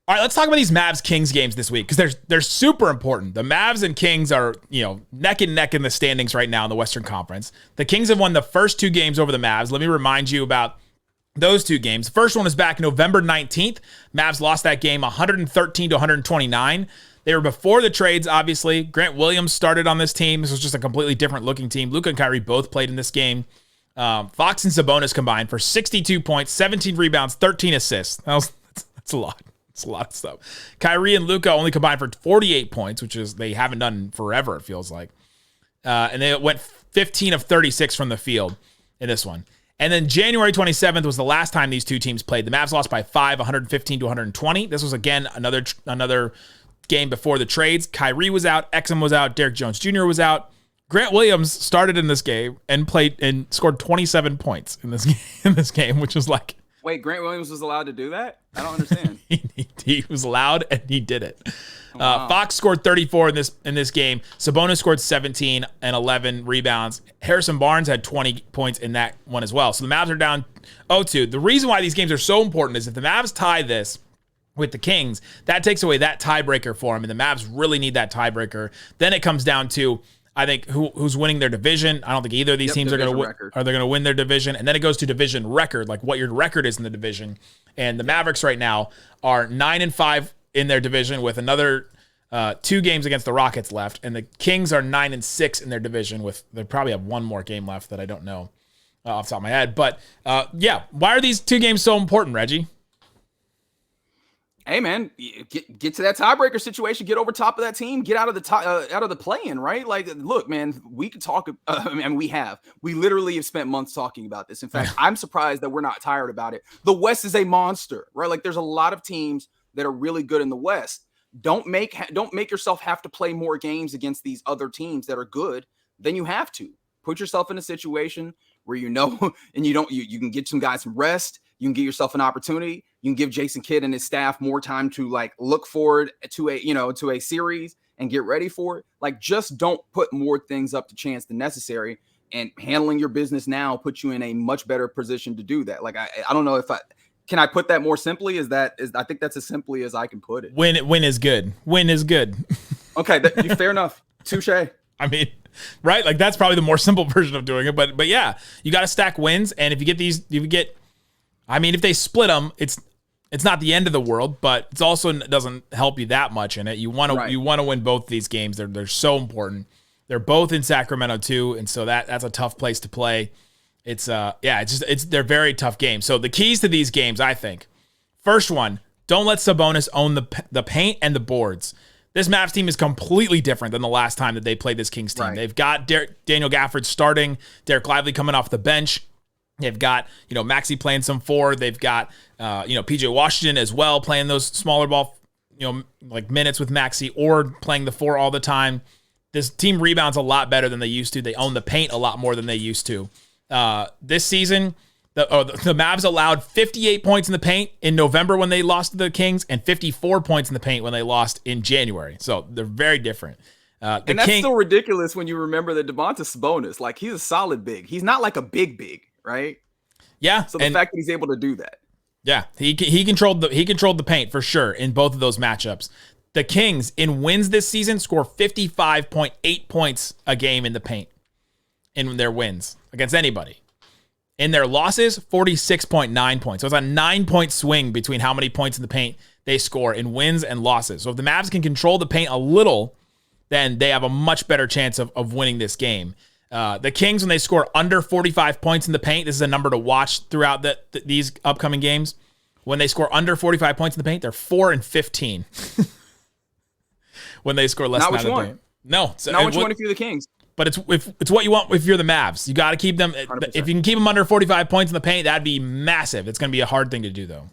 All right, let's talk about these Mavs-Kings games this week because they're super important. The Mavs and Kings are, neck and neck in the standings right now in the Western Conference. The Kings have won the first 2 games over the Mavs. Let me remind you about those 2 games. The first one was back November 19th. Mavs lost that game 113 to 129. They were before the trades, obviously. Grant Williams started on this team. This was just a completely different looking team. Luka and Kyrie both played in this game. Fox and Sabonis combined for 62 points, 17 rebounds, 13 assists. That's a lot. It's a lot of stuff. Kyrie and Luka only combined for 48 points, which is they haven't done forever, it feels like. And they went 15 of 36 from the field in this one. And then January 27th was the last time these 2 teams played. The Mavs lost by 5, 115 to 120. This was, again, another game before the trades. Kyrie was out. Exum was out. Derrick Jones Jr. was out. Grant Williams started in this game and played and scored 27 points in this game, which was like... Wait, Grant Williams was allowed to do that? I don't understand. he was allowed, and he did it. Wow. Fox scored 34 in this game. Sabonis scored 17 and 11 rebounds. Harrison Barnes had 20 points in that one as well. So the Mavs are down 0-2. The reason why these games are so important is if the Mavs tie this with the Kings, that takes away that tiebreaker for them, and the Mavs really need that tiebreaker. Then it comes down to, I think, who's winning their division. I don't think either of these teams are going to win. Are they going to win their division? And then it goes to division record, like what your record is in the division. And the Mavericks right now are 9-5 in their division with another 2 games against the Rockets left. And the Kings are 9-6 in their division with, they probably have one more game left that I don't know off the top of my head. But why are these 2 games so important, Reggie? Hey man, get to that tiebreaker situation, get over top of that team, get out of the play-in, right? Like, look, man, we could talk. We literally have spent months talking about this. In fact, I'm surprised that we're not tired about it. The West is a monster, right? Like, there's a lot of teams that are really good in the West. Don't make yourself have to play more games against these other teams that are good than you have to. Put yourself in a situation where and you can get some guys some rest. You can give yourself an opportunity. You can give Jason Kidd and his staff more time to look forward to a series and get ready for it. Like, just don't put more things up to chance than necessary. And handling your business now puts you in a much better position to do that. Like, I don't know if can I put that more simply? I think that's as simply as I can put it. Win is good. Win is good. Okay, fair enough. Touche. I mean, right? Like, that's probably the more simple version of doing it. But yeah, you got to stack wins. And if you get if they split them, it's not the end of the world, but it's also doesn't help you that much in it. You want to win both of these games. They're so important. They're both in Sacramento too, and so that's a tough place to play. They're very tough games. So the keys to these games, I think, first one, don't let Sabonis own the paint and the boards. This Mavs team is completely different than the last time that they played this Kings team. Right. They've got Daniel Gafford starting, Derek Lively coming off the bench. They've got, Maxey playing some 4. They've got, PJ Washington as well playing those smaller ball, minutes with Maxey or playing the 4 all the time. This team rebounds a lot better than they used to. They own the paint a lot more than they used to. This season, the Mavs allowed 58 points in the paint in November when they lost to the Kings and 54 points in the paint when they lost in January. So they're very different. And that's still ridiculous when you remember that Domantas Sabonis, like, he's a solid big. He's not like a big. Right? Yeah. So the fact that he's able to do that. Yeah, he controlled the paint for sure in both of those matchups. The Kings in wins this season score 55.8 points a game in the paint in their wins against anybody. In their losses, 46.9 points. So it's a 9-point swing between how many points in the paint they score in wins and losses. So if the Mavs can control the paint a little, then they have a much better chance of winning this game. The Kings, when they score under 45 points in the paint, this is a number to watch throughout these upcoming games. When they score under 45 points in the paint, they're 4-15. When they score less than that in the paint. No. Not what you want if you're the Kings. But it's what you want if you're the Mavs. You got to keep them. 100%. If you can keep them under 45 points in the paint, that'd be massive. It's going to be a hard thing to do, though.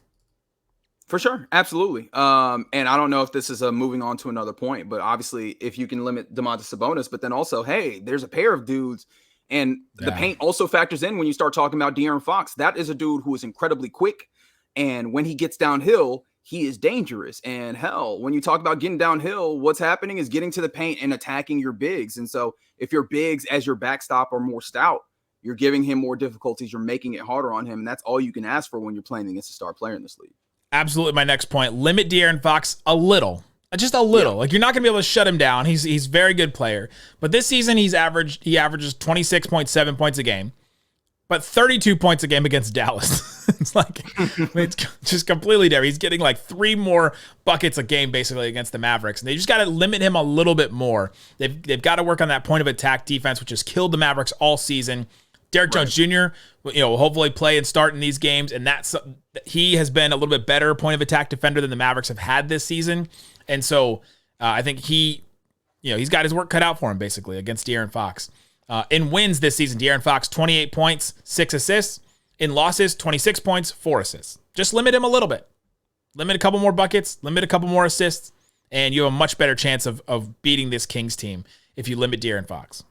For sure. Absolutely. And I don't know if this is moving on to another point, but obviously if you can limit Domantas Sabonis, but then also, hey, there's a pair of dudes, and the paint also factors in when you start talking about De'Aaron Fox. That is a dude who is incredibly quick. And when he gets downhill, he is dangerous. And hell, when you talk about getting downhill, what's happening is getting to the paint and attacking your bigs. And so if your bigs as your backstop are more stout, you're giving him more difficulties. You're making it harder on him. And that's all you can ask for when you're playing against a star player in this league. absolutely my next point. Limit De'Aaron Fox a little. Just a little. Like, you're not going to be able to shut him down. He's a very good player. But this season, he averages 26.7 points a game, but 32 points a game against Dallas. It's like, it's just completely different. He's getting like 3 more buckets a game basically against the Mavericks. And they just got to limit him a little bit more. They've got to work on that point of attack defense, which has killed the Mavericks all season. Derrick Jones Jr., will hopefully play and start in these games. And he has been a little bit better point of attack defender than the Mavericks have had this season. And so I think he's got his work cut out for him basically against De'Aaron Fox. In wins this season, De'Aaron Fox, 28 points, 6 assists. In losses, 26 points, 4 assists. Just limit him a little bit. Limit a couple more buckets, limit a couple more assists, and you have a much better chance of beating this Kings team if you limit De'Aaron Fox.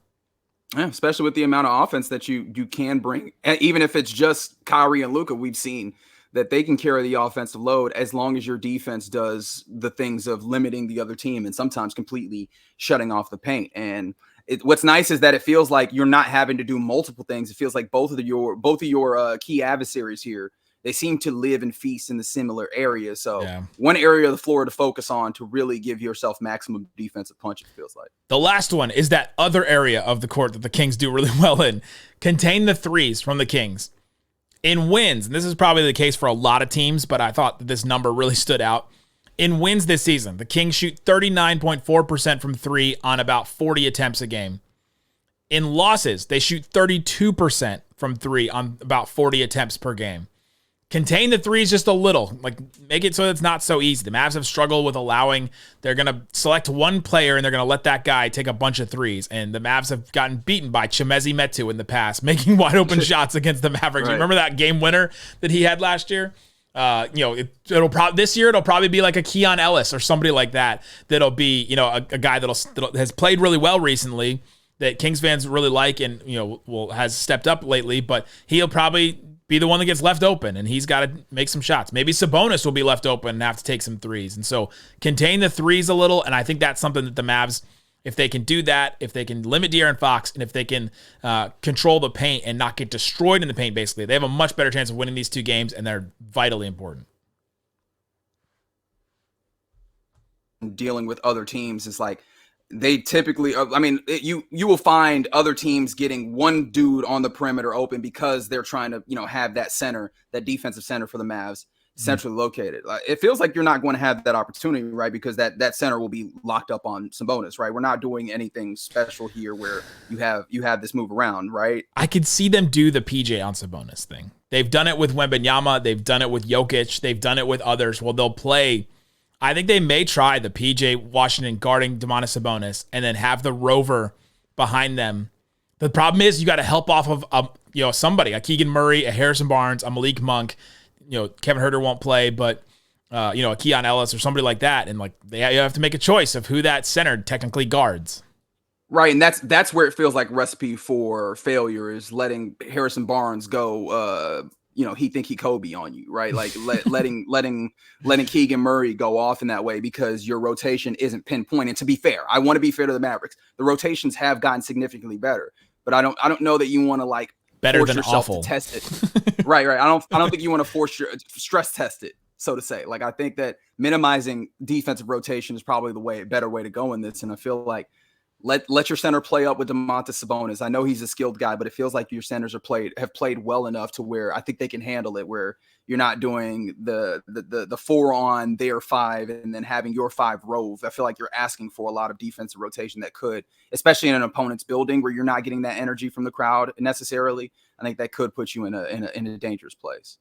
Yeah, especially with the amount of offense that you can bring. Even if it's just Kyrie and Luka, we've seen that they can carry the offensive load as long as your defense does the things of limiting the other team and sometimes completely shutting off the paint. And what's nice is that it feels like you're not having to do multiple things. It feels like both of your key adversaries here, they seem to live and feast in the similar areas. So one area of the floor to focus on to really give yourself maximum defensive punch, it feels like. The last one is that other area of the court that the Kings do really well in. Contain the threes from the Kings. In wins, and this is probably the case for a lot of teams, but I thought that this number really stood out. In wins this season, the Kings shoot 39.4% from 3 on about 40 attempts a game. In losses, they shoot 32% from 3 on about 40 attempts per game. Contain the threes just a little. Like, make it so it's not so easy. The Mavs have struggled with they're going to select one player and they're going to let that guy take a bunch of threes. And the Mavs have gotten beaten by Chimezie Metu in the past, making wide open shots against the Mavericks. Right. You remember that game winner that he had last year? This year it'll probably be like a Keon Ellis or somebody like that. That'll be, a guy that has played really well recently that Kings fans really like and, has stepped up lately, but he'll probably be the one that gets left open, and he's got to make some shots. Maybe Sabonis will be left open and have to take some threes. And so contain the threes a little, and I think that's something that the Mavs, if they can do that, if they can limit De'Aaron Fox, and if they can control the paint and not get destroyed in the paint, basically, they have a much better chance of winning these 2 games, and they're vitally important. Dealing with other teams is like, they typically, you will find other teams getting one dude on the perimeter open because they're trying to, have that center, that defensive center for the Mavs centrally located. It feels like you're not going to have that opportunity, right? Because that center will be locked up on Sabonis, right? We're not doing anything special here where you have this move around, right? I could see them do the PJ on Sabonis thing. They've done it with Wembanyama. They've done it with Jokic. They've done it with others. Well, they'll play. I think they may try the PJ Washington guarding Domantas Sabonis and then have the rover behind them. The problem is you got to help off of somebody, a Keegan Murray, a Harrison Barnes, a Malik Monk. Kevin Huerter won't play, but a Keon Ellis or somebody like that, and you have to make a choice of who that center technically guards. Right, and that's where it feels like recipe for failure is letting Harrison Barnes go. He think he Kobe on you, right? Like letting Keegan Murray go off in that way because your rotation isn't pinpointed. To be fair, I want to be fair to the Mavericks. The rotations have gotten significantly better, but I don't know that you want to better force than yourself awful to test it. Right. I don't think you want to stress test it, so to say. Like, I think that minimizing defensive rotation is probably the better way to go in this, and I feel like let your center play up with Domantas Sabonis. I know he's a skilled guy, but it feels like your centers have played well enough to where I think they can handle it, where you're not doing the 4 on their 5 and then having your 5 rove. I feel like you're asking for a lot of defensive rotation that could, especially in an opponent's building where you're not getting that energy from the crowd necessarily. I think that could put you in a dangerous place.